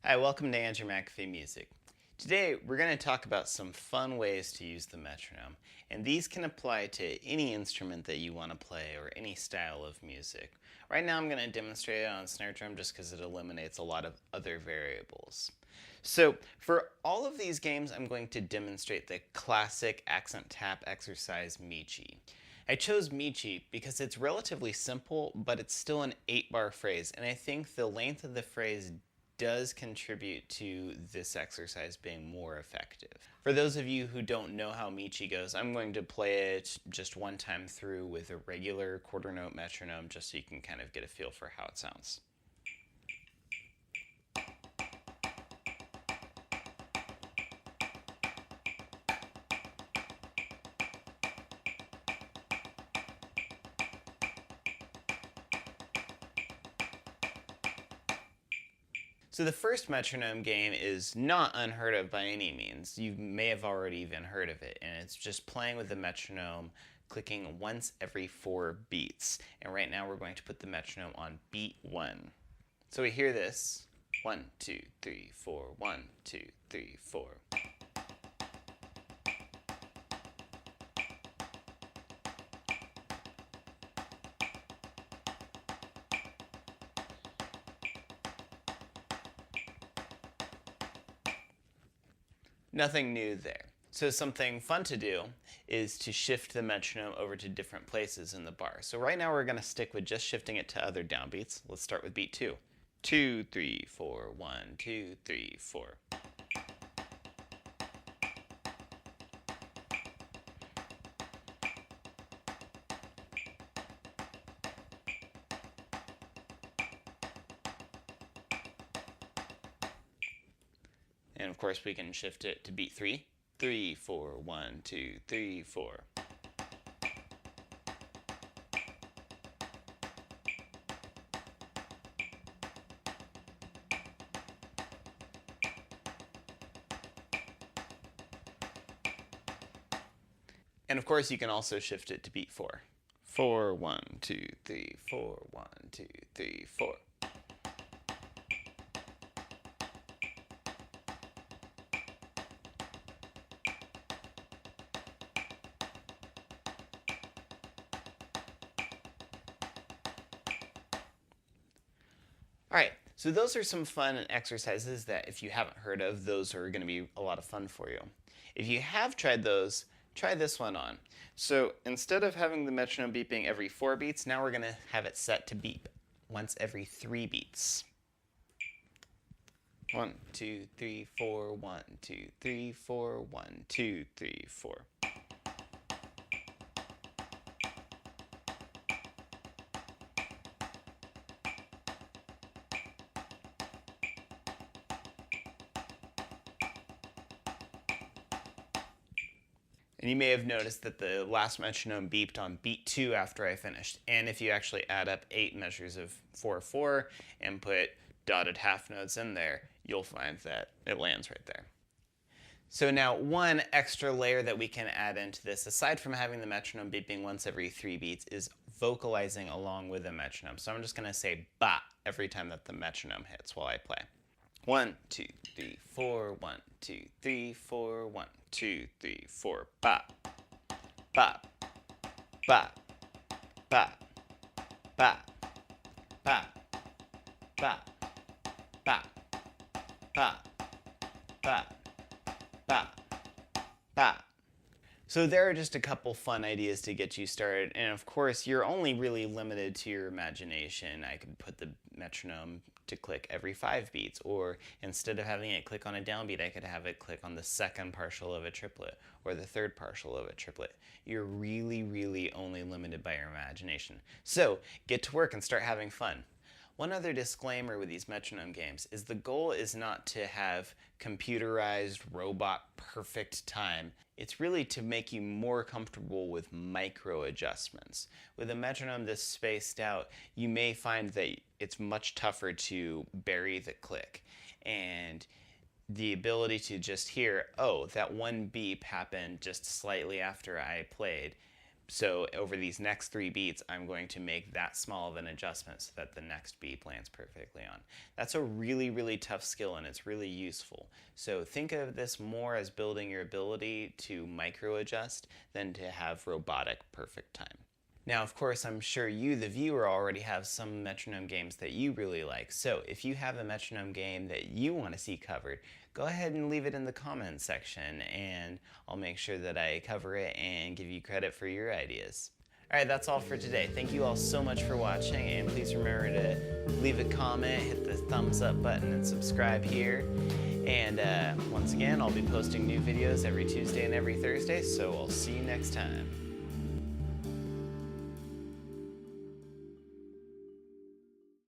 Hi, welcome to Andrew McAfee Music. Today we're going to talk about some fun ways to use the metronome, and these can apply to any instrument that you want to play or any style of music. Right now I'm going to demonstrate it on snare drum just because it eliminates a lot of other variables. So for all of these games I'm going to demonstrate the classic accent tap exercise Michi. I chose Michi because it's relatively simple, but it's still an 8-bar phrase, and I think the length of the phrase does contribute to this exercise being more effective. For those of you who don't know how Michi goes, I'm going to play it just one time through with a regular quarter note metronome just so you can kind of get a feel for how it sounds. So the first metronome game is not unheard of by any means. You may have already even heard of it, and it's just playing with the metronome, clicking once every 4 beats. And right now we're going to put the metronome on beat 1. So we hear this: 1, 2, 3, 4, 1, 2, 3, 4. Nothing new there. So something fun to do is to shift the metronome over to different places in the bar. So right now we're going to stick with just shifting it to other downbeats. Let's start with beat 2. 2, 3, 4, 1, 2, 3, 4. And of course we can shift it to beat 3. 3, 4, 1, 2, 3, 4. And of course you can also shift it to beat 4. 4, 1, 2, 3, 4, 1, 2, 3, 4. Alright, so those are some fun exercises that if you haven't heard of, those are going to be a lot of fun for you. If you have tried those, try this one on. So instead of having the metronome beeping every 4 beats, now we're going to have it set to beep once every 3 beats. 1, 2, 3, 4, 1, 2, 3, 4, 1, 2, 3, 4. And you may have noticed that the last metronome beeped on beat 2 after I finished. And if you actually add up 8 measures of 4/4 and put dotted half notes in there, you'll find that it lands right there. So now one extra layer that we can add into this, aside from having the metronome beeping once every 3 beats, is vocalizing along with the metronome. So I'm just going to say ba every time that the metronome hits while I play. 1, 2, 3, 4, 1, 2, 3, 4, 1, 2, 3, 4, ba, ba, ba, ba, ba, ba, ba, ba, ba, ba, ba, ba. So there are just a couple fun ideas to get you started, and of course you're only really limited to your imagination. I could put the metronome to click every 5 beats, or instead of having it click on a downbeat, I could have it click on the second partial of a triplet or the third partial of a triplet. You're really only limited by your imagination. So get to work and start having fun. One other disclaimer with these metronome games is the goal is not to have computerized robot perfect time. It's really to make you more comfortable with micro adjustments. With a metronome this spaced out, you may find that it's much tougher to bury the click. And the ability to just hear, oh, that one beep happened just slightly after I played, So over these next 3 beats, I'm going to make that small of an adjustment so that the next beat lands perfectly on. That's a really, really tough skill, and it's really useful. So think of this more as building your ability to micro adjust than to have robotic perfect time. Now, of course, I'm sure you, the viewer, already have some metronome games that you really like. So if you have a metronome game that you want to see covered, go ahead and leave it in the comments section, and I'll make sure that I cover it and give you credit for your ideas. Alright, that's all for today. Thank you all so much for watching, and please remember to leave a comment, hit the thumbs up button, and subscribe here. And once again, I'll be posting new videos every Tuesday and every Thursday, so I'll see you next time.